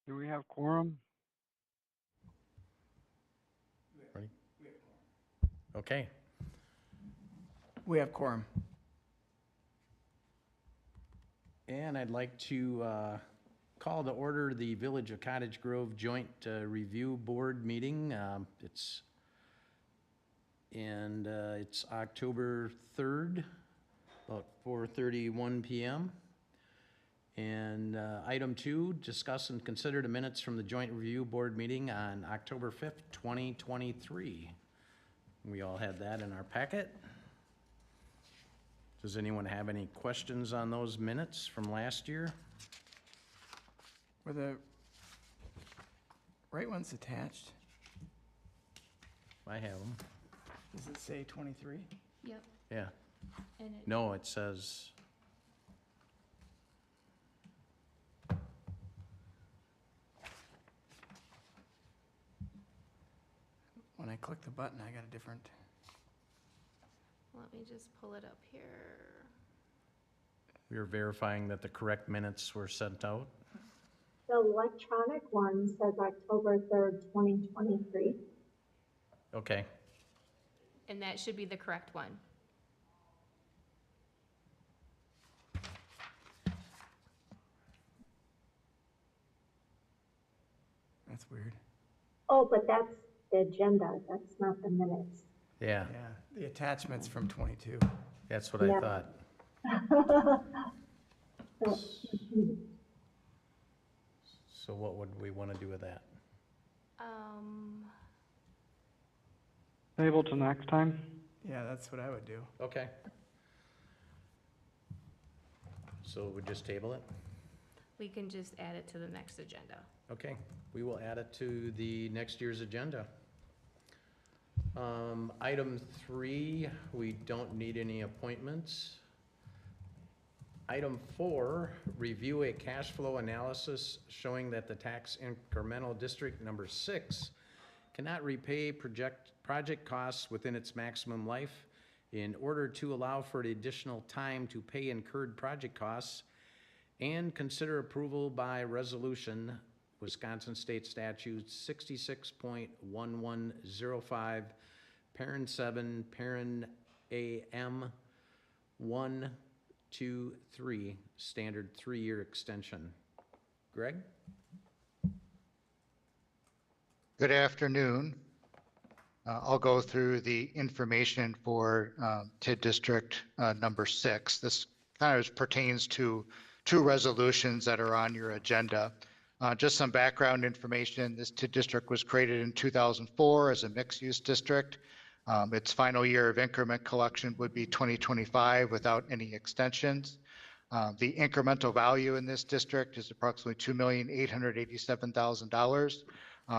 Do we have quorum? Ready? Okay. We have quorum. And I'd like to call to order the Village of Cottage Grove Joint Review Board meeting. It's October 3rd, about 4:31 p.m. And item 2, discuss and consider the minutes from the Joint Review Board meeting on October 5th, 2023. We all had that in our packet. Does anyone have any questions on those minutes from last year? Were the right ones attached? I have them. Does it say 23? Yep, Yeah. and it, No, it says, When I click the button, I got a different. let me just pull it up here. we were verifying that the correct minutes were sent out. The electronic one says October 3rd, 2023. Okay. And that should be the correct one. That's weird. Oh, but that's the agenda. That's not the minutes. Yeah, Yeah, the attachment's from 22. that's what I Yeah. thought. So what would we want to do with that? Table to next time? Yeah, that's what I would do. Okay. So we just table it? We can just add it to the next agenda. Okay, we will add it to the next year's agenda. Item 3, we don't need any appointments. Item 4, review a cash flow analysis showing that the tax incremental district number 6 cannot repay project costs within its maximum life. In order to allow for the additional time to pay incurred project costs and consider approval by resolution, Wisconsin State Statute 66.1105, Parent 7, Parent AM 1, 2, 3, standard 3-year extension. Greg? Good afternoon. I'll go through the information for TID District number 6. This kind of pertains to 2 resolutions that are on your agenda. Just some background information. This TID District was created in 2004 as a mixed-use district. Its final year of increment collection would be 2025 without any extensions. The incremental value in this district is approximately $2,887,000.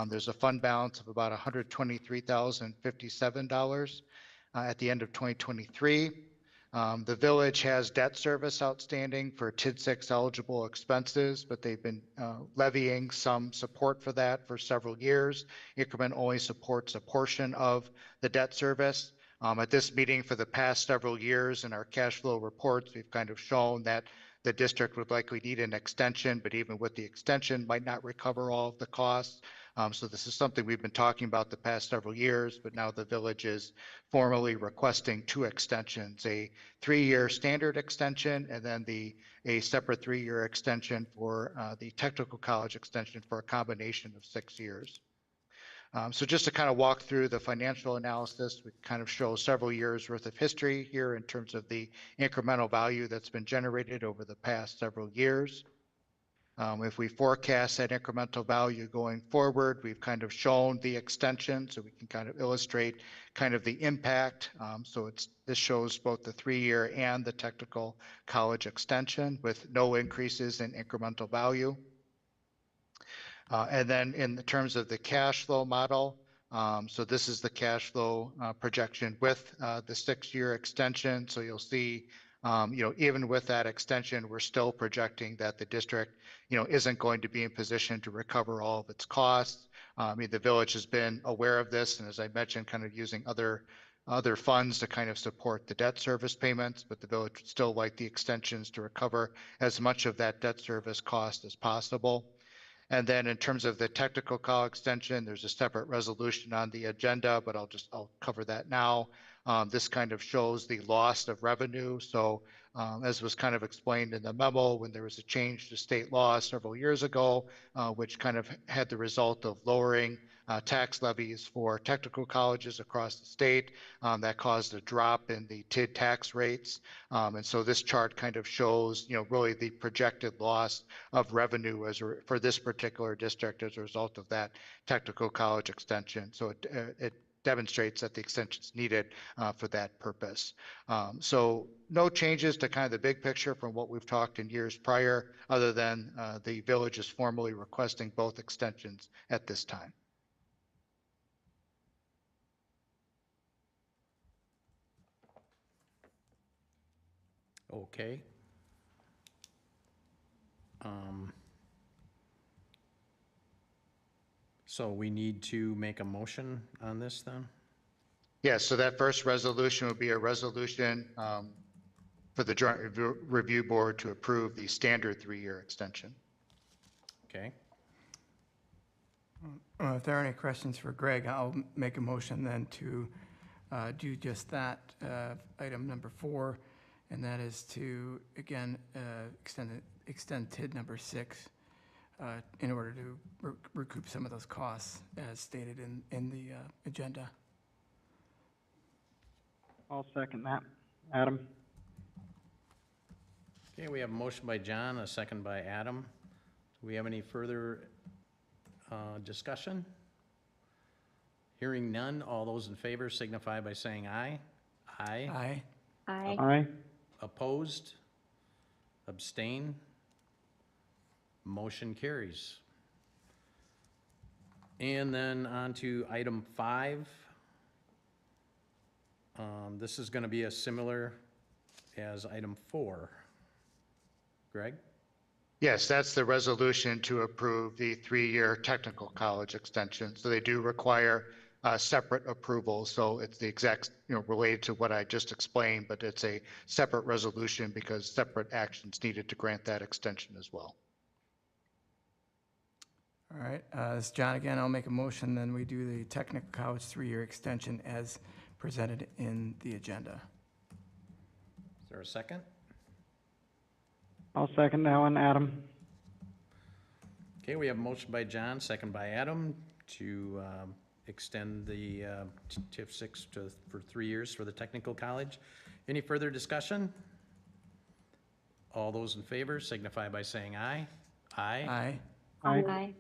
There's a fund balance of about $123,057 at the end of 2023. The village has debt service outstanding for TID 6 eligible expenses, but they've been levying some support for that for several years. Increment only supports a portion of the debt service. At this meeting for the past several years in our cash flow reports, we've kind of shown that the district would likely need an extension, but even with the extension might not recover all of the costs. So this is something we've been talking about the past several years, but now the village is formally requesting 2 extensions, a 3-year standard extension and then a separate 3-year extension for the technical college extension for a combination of 6 years. So just to kind of walk through the financial analysis, we kind of show several years worth of history here in terms of the incremental value that's been generated over the past several years. If we forecast that incremental value going forward, we've kind of shown the extension so we can kind of illustrate kind of the impact. So this shows both the 3-year and the technical college extension with no increases in incremental value. And then in the terms of the cash flow model, so this is the cash flow projection with the 6-year extension. So you'll see, even with that extension, we're still projecting that the district, isn't going to be in position to recover all of its costs. The village has been aware of this, and as I mentioned, kind of using other funds to kind of support the debt service payments, but the village would still like the extensions to recover as much of that debt service cost as possible. And then in terms of the technical call extension, there's a separate resolution on the agenda, but I'll cover that now. This kind of shows the loss of revenue. So as was kind of explained in the memo, when there was a change to state law several years ago, which kind of had the result of lowering tax levies for technical colleges across the state, that caused a drop in the TID tax rates. And so this chart kind of shows, really the projected loss of revenue for this particular district as a result of that technical college extension. So it demonstrates that the extension is needed for that purpose. So no changes to kind of the big picture from what we've talked in years prior, other than the village is formally requesting both extensions at this time. Okay. So we need to make a motion on this then? Yes, so that first resolution would be a resolution for the Joint Review Board to approve the standard 3-year extension. Okay. If there are any questions for Greg, I'll make a motion then to do just that, item number 4, and that is to, again, extend TID number 6 in order to recoup some of those costs as stated in the agenda. I'll second that. Adam? Okay, we have a motion by John, a second by Adam. Do we have any further discussion? Hearing none, all those in favor signify by saying aye. Aye. Aye. Aye. Aye. Opposed? Abstain? Motion carries. And then on to item 5. This is going to be a similar as item 4. Greg? Yes, that's the resolution to approve the 3-year technical college extension. So they do require separate approval. So it's the exact, related to what I just explained, but it's a separate resolution because separate actions needed to grant that extension as well. All right, this is John again. I'll make a motion, then we do the technical college 3-year extension as presented in the agenda. Is there a second? I'll second that one, Adam. Okay, we have a motion by John, second by Adam, to extend the TIF 6 for 3 years for the technical college. Any further discussion? All those in favor signify by saying aye. Aye. Aye. Aye.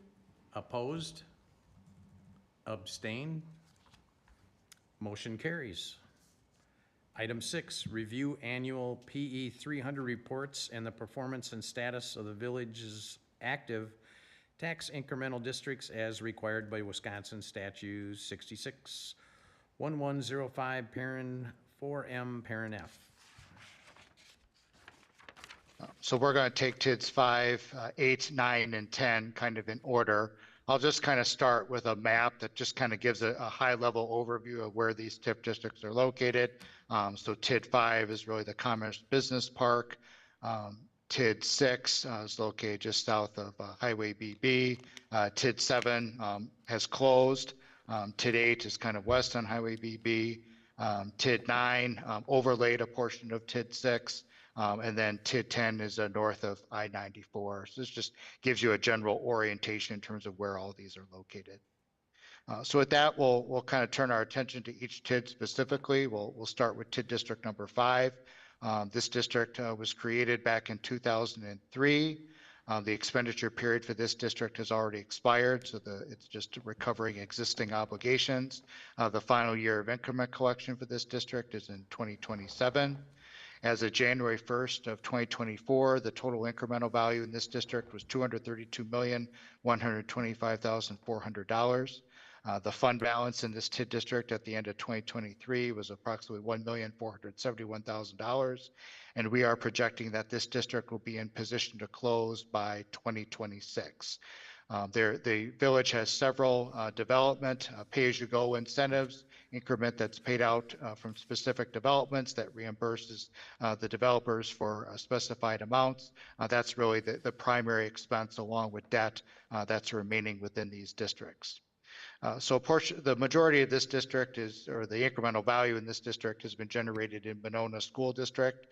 Opposed? Abstain? Motion carries. Item 6, review annual PE 300 reports and the performance and status of the village's active tax incremental districts as required by Wisconsin Statute 66-1105, parent 4M, parent F. So we're going to take TIDs 5, 8, 9, and 10 kind of in order. I'll just kind of start with a map that just kind of gives a high-level overview of where these TIF districts are located. So TID 5 is really the Commerce Business Park. TID 6 is located just south of Highway BB. TID 7 has closed. TID 8 is kind of west on Highway BB. TID 9 overlaid a portion of TID 6. And then TID 10 is north of I-94. So this just gives you a general orientation in terms of where all these are located. So with that, we'll kind of turn our attention to each TID specifically. We'll start with TID district number 5. This district was created back in 2003. The expenditure period for this district has already expired, so it's just recovering existing obligations. The final year of increment collection for this district is in 2027. As of January 1st of 2024, the total incremental value in this district was $232,125,400. The fund balance in this TID district at the end of 2023 was approximately $1,471,000, and we are projecting that this district will be in position to close by 2026. The village has several development pay-as-you-go incentives increment that's paid out from specific developments that reimburses the developers for specified amounts. That's really the primary expense along with debt that's remaining within these districts. So the majority of this district or the incremental value in this district has been generated in Monona School District.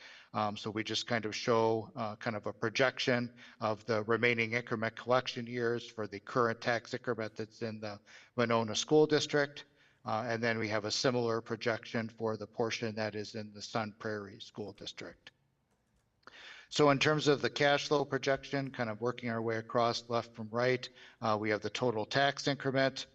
So we just kind of show kind of a projection of the remaining increment collection years for the current tax increment that's in the Monona School District. And then we have a similar projection for the portion that is in the Sun Prairie School District. So in terms of the cash flow projection, kind of working our way across left from right, we have the total tax increment.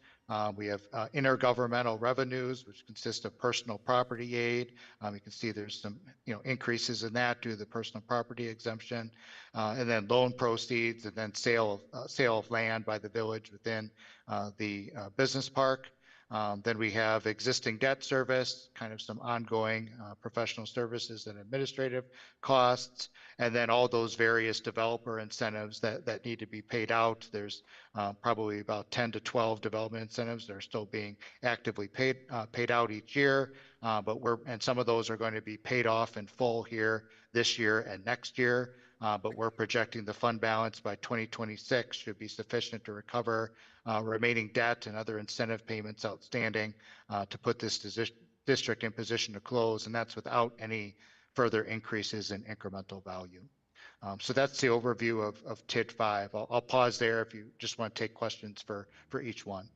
We have intergovernmental revenues, which consist of personal property aid. You can see there's some increases in that due to the personal property exemption, and then loan proceeds, and then sale of land by the village within the business park. Then we have existing debt service, kind of some ongoing professional services and administrative costs, and then all those various developer incentives that need to be paid out. There's probably about 10 to 12 development incentives that are still being actively paid out each year, and some of those are going to be paid off in full here this year and next year. But we're projecting the fund balance by 2026 should be sufficient to recover remaining debt and other incentive payments outstanding to put this district in position to close, and that's without any further increases in incremental value. So that's the overview of TID 5. I'll pause there if you just want to take questions for each one.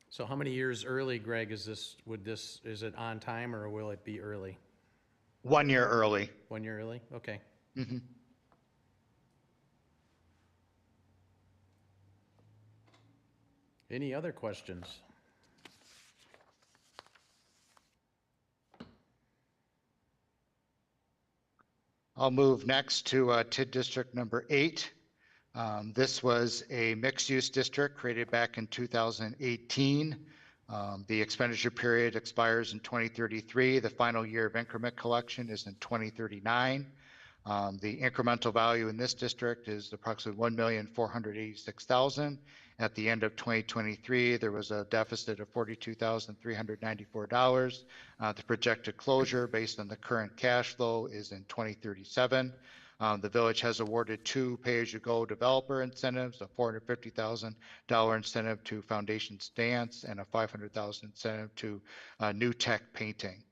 So how many years early, Greg, is it on time or will it be early? 1 year early. 1 year early? Okay. Mm-hmm. Any other questions? I'll move next to TID District number 8. This was a mixed-use district created back in 2018. The expenditure period expires in 2033. The final year of increment collection is in 2039. The incremental value in this district is approximately $1,486,000. At the end of 2023, there was a deficit of $42,394. The projected closure based on the current cash flow is in 2037. The village has awarded 2 pay-as-you-go developer incentives, a $450,000 incentive to Foundation Dance and a $500,000 incentive to New Tech Painting.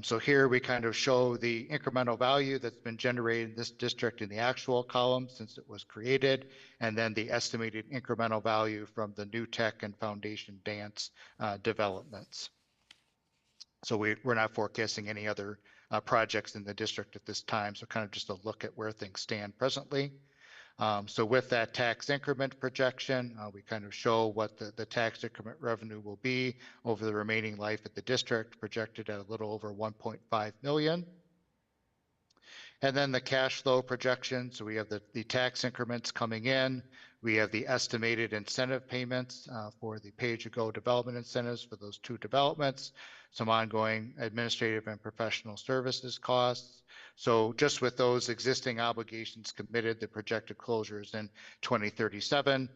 So here we kind of show the incremental value that's been generated in this district in the actual column since it was created, and then the estimated incremental value from the New Tech and Foundation Dance developments. So we're not forecasting any other projects in the district at this time, so kind of just a look at where things stand presently. So with that tax increment projection, we kind of show what the tax increment revenue will be over the remaining life of the district, projected at a little over 1.5 million. And then the cash flow projection. So we have the tax increments coming in. We have the estimated incentive payments for the pay-as-you-go development incentives for those 2 developments, some ongoing administrative and professional services costs. So just with those existing obligations committed, the projected closures in 2037.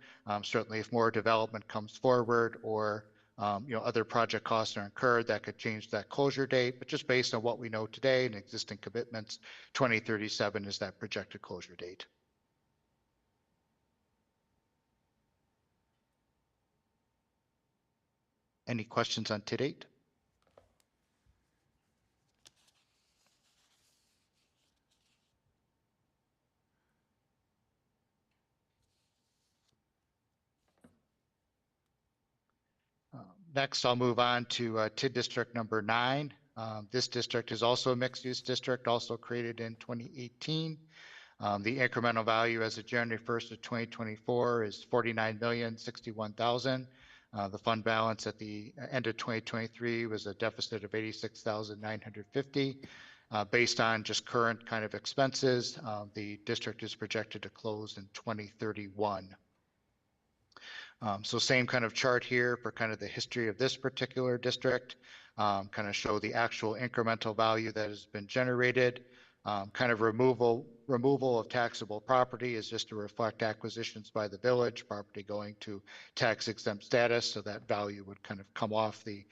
Certainly if more development comes forward or other project costs are incurred, that could change that closure date. But just based on what we know today and existing commitments, 2037 is that projected closure date. Any questions on TID 8? Next, I'll move on to TID District number 9. This district is also a mixed-use district, also created in 2018. The incremental value as of January 1st of 2024 is $49,061,000. The fund balance at the end of 2023 was a deficit of $86,950. Based on just current kind of expenses, the district is projected to close in 2031. So same kind of chart here for kind of the history of this particular district, kind of show the actual incremental value that has been generated. Kind of removal of taxable property is just to reflect acquisitions by the village, property going to tax exempt status, so that value would kind of come off the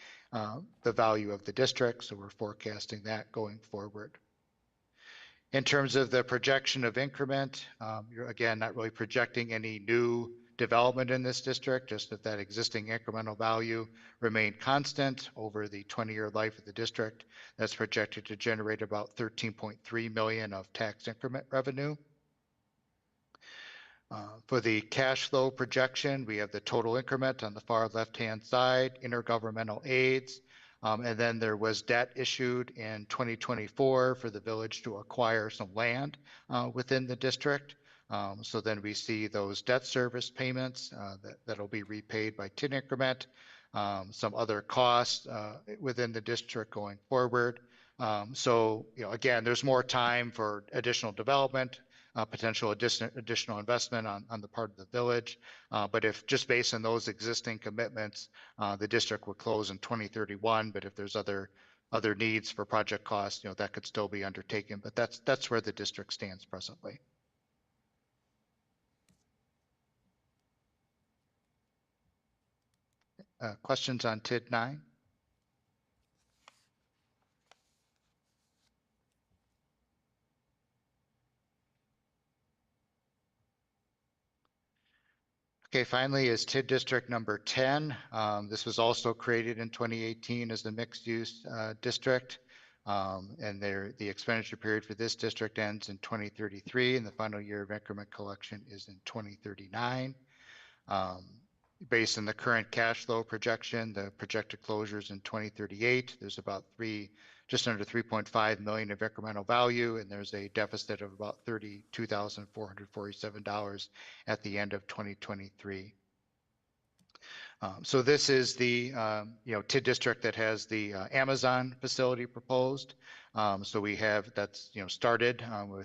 value of the district. So we're forecasting that going forward. In terms of the projection of increment, you're again not really projecting any new development in this district, just that existing incremental value remained constant over the 20-year life of the district. That's projected to generate about 13.3 million of tax increment revenue. For the cash flow projection, we have the total increment on the far left-hand side, intergovernmental aids, and then there was debt issued in 2024 for the village to acquire some land within the district. So then we see those debt service payments that'll be repaid by TID increment, some other costs within the district going forward. So, again, there's more time for additional development, potential additional investment on the part of the village. But if just based on those existing commitments, the district would close in 2031. But if there's other needs for project costs, that could still be undertaken. But that's where the district stands presently. Questions on TID 9? Okay, finally is TID district number 10. This was also created in 2018 as the mixed use district. And the expenditure period for this district ends in 2033 and the final year of increment collection is in 2039. Based on the current cash flow projection, the projected closures in 2038, there's about just under 3.5 million of incremental value, and there's a deficit of about $32,447 at the end of 2023. So this is the TID district that has the Amazon facility proposed. So we have that's started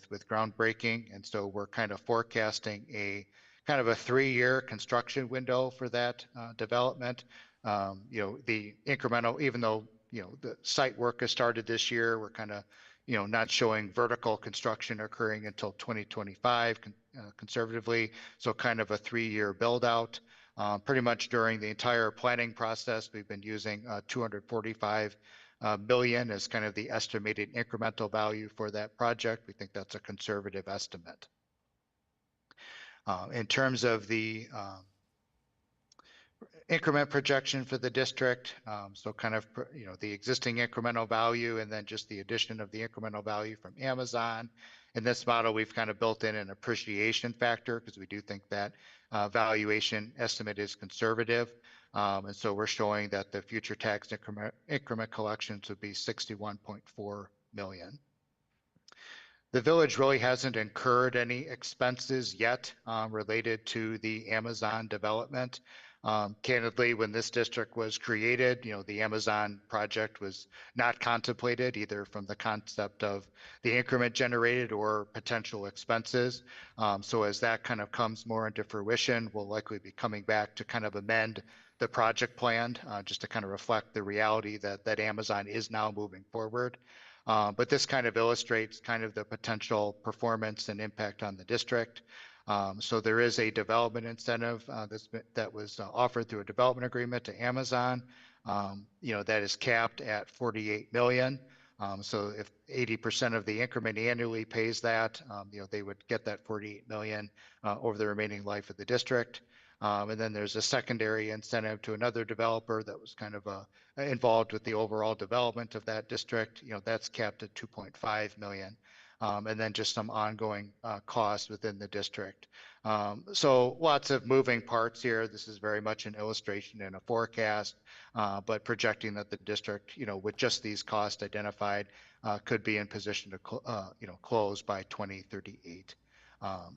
with groundbreaking, and so we're kind of forecasting a 3-year construction window for that development. The incremental, even though the site work has started this year, we're kind of not showing vertical construction occurring until 2025 conservatively. So kind of a 3-year build out. Pretty much during the entire planning process, we've been using 245 million as kind of the estimated incremental value for that project. We think that's a conservative estimate. In terms of the increment projection for the district, so kind of the existing incremental value and then just the addition of the incremental value from Amazon. In this model, we've kind of built in an appreciation factor because we do think that valuation estimate is conservative. And so we're showing that the future tax increment collections would be 61.4 million. The village really hasn't incurred any expenses yet related to the Amazon development. Candidly, when this district was created, the Amazon project was not contemplated either from the concept of the increment generated or potential expenses. So as that kind of comes more into fruition, we'll likely be coming back to kind of amend the project plan just to kind of reflect the reality that Amazon is now moving forward. But this kind of illustrates kind of the potential performance and impact on the district. So there is a development incentive that was offered through a development agreement to Amazon, that is capped at 48 million. So if 80% of the increment annually pays that, they would get that 48 million over the remaining life of the district. And then there's a secondary incentive to another developer that was kind of involved with the overall development of that district. That's capped at 2.5 million. And then just some ongoing costs within the district. So lots of moving parts here. This is very much an illustration and a forecast, but projecting that the district, with just these costs identified, could be in position to close by 2038.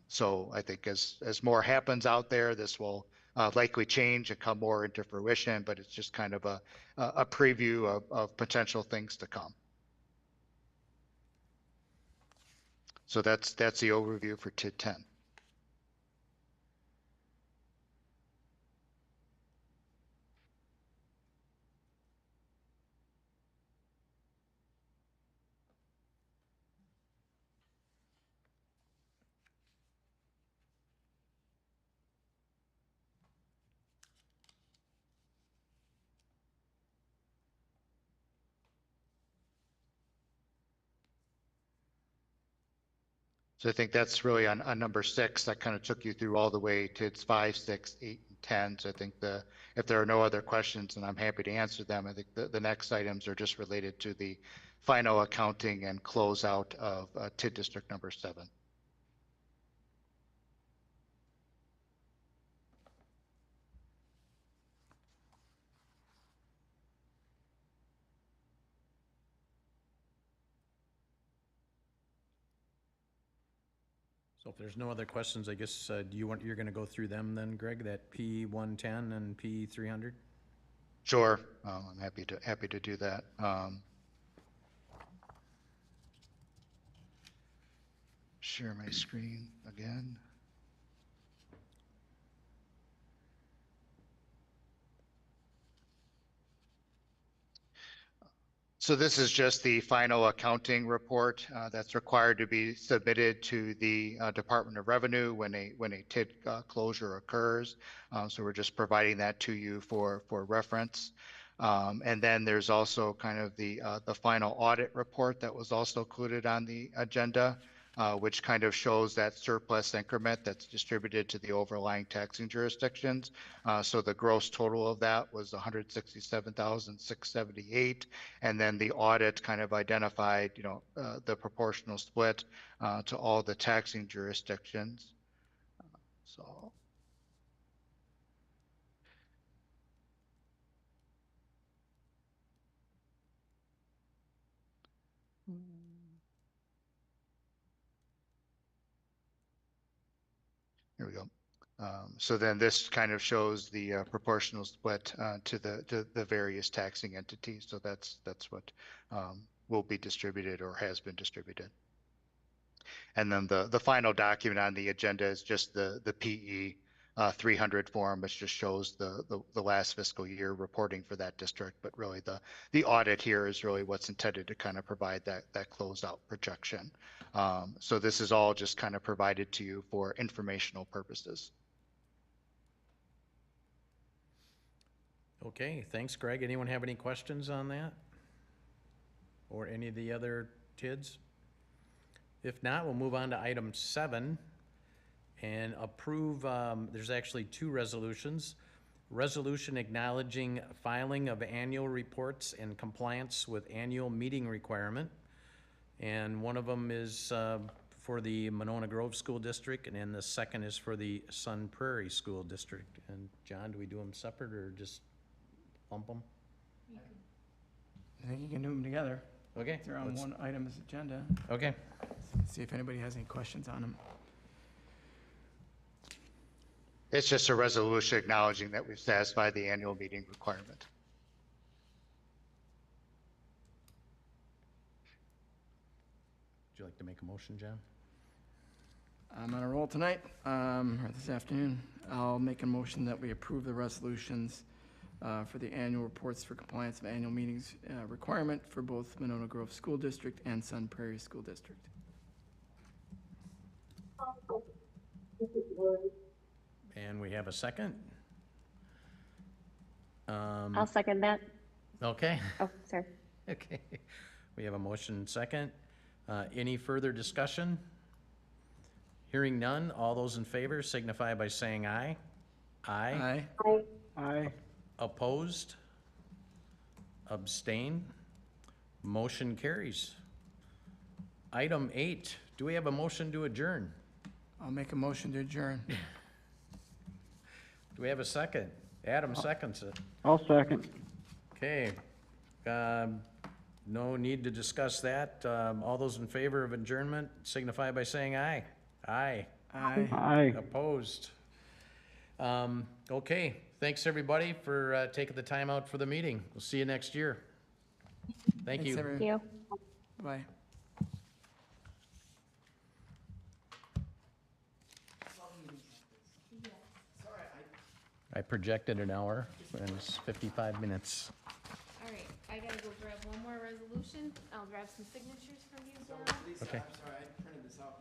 So I think as more happens out there, this will likely change and come more into fruition, but it's just kind of a preview of potential things to come. So that's the overview for TID 10. So I think that's really on number 6, that kind of took you through all the way to its 5, 6, 8, and 10. So I think if there are no other questions, and I'm happy to answer them, I think the next items are just related to the final accounting and closeout of TID district number 7. So if there's no other questions, I guess, you're gonna go through them then, Greg, that P 110 and P 300? Sure, I'm happy to do that. Share my screen again. So this is just the final accounting report that's required to be submitted to the Department of Revenue when a TID closure occurs. So we're just providing that to you for reference. And then there's also kind of the final audit report that was also included on the agenda, which kind of shows that surplus increment that's distributed to the overlying taxing jurisdictions. So the gross total of that was 167,678. And then the audit kind of identified, the proportional split to all the taxing jurisdictions. So. Here we go. So then this kind of shows the proportional split to the various taxing entities. So that's what will be distributed or has been distributed. And then the final document on the agenda is just the PE 300 form, which just shows the last fiscal year reporting for that district. But really the audit here is really what's intended to kind of provide that closeout projection. So this is all just kind of provided to you for informational purposes. Okay, thanks, Greg. Anyone have any questions on that? Or any of the other TIDs? If not, we'll move on to item 7 and approve, there's actually 2 resolutions. Resolution acknowledging filing of annual reports in compliance with annual meeting requirement. And one of them is for the Monona Grove School District, and then the second is for the Sun Prairie School District. And John, do we do them separate or just lump them? I think you can do them together. Okay. They're on one item's agenda. Okay. See if anybody has any questions on them. It's just a resolution acknowledging that we've satisfied the annual meeting requirement. Would you like to make a motion, John? I'm on a roll tonight, or this afternoon. I'll make a motion that we approve the resolutions for the annual reports for compliance of annual meetings requirement for both Monona Grove School District and Sun Prairie School District. This is Lori. And we have a second? I'll second that. Okay. Oh, sorry. Okay. We have a motion second. Any further discussion? Hearing none, all those in favor signify by saying aye. Aye. Aye. Aye. Opposed? Abstain? Motion carries. Item 8, do we have a motion to adjourn? I'll make a motion to adjourn. Do we have a second? Adam seconds it. I'll second. Okay. No need to discuss that. All those in favor of adjournment signify by saying aye. Aye. Aye. Aye. Opposed? Okay, thanks everybody for taking the time out for the meeting. We'll see you next year. Thank Thanks, you. everyone. Thank you. Bye. I projected an hour, and it's 55 minutes. All right, I gotta go grab one more resolution. I'll grab some signatures from you, John. Okay. I'm sorry, I printed this out,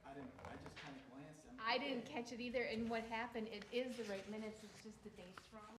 I just kind of glanced. I didn't catch it either, and what happened, it is the right minutes, it's just the dates wrong.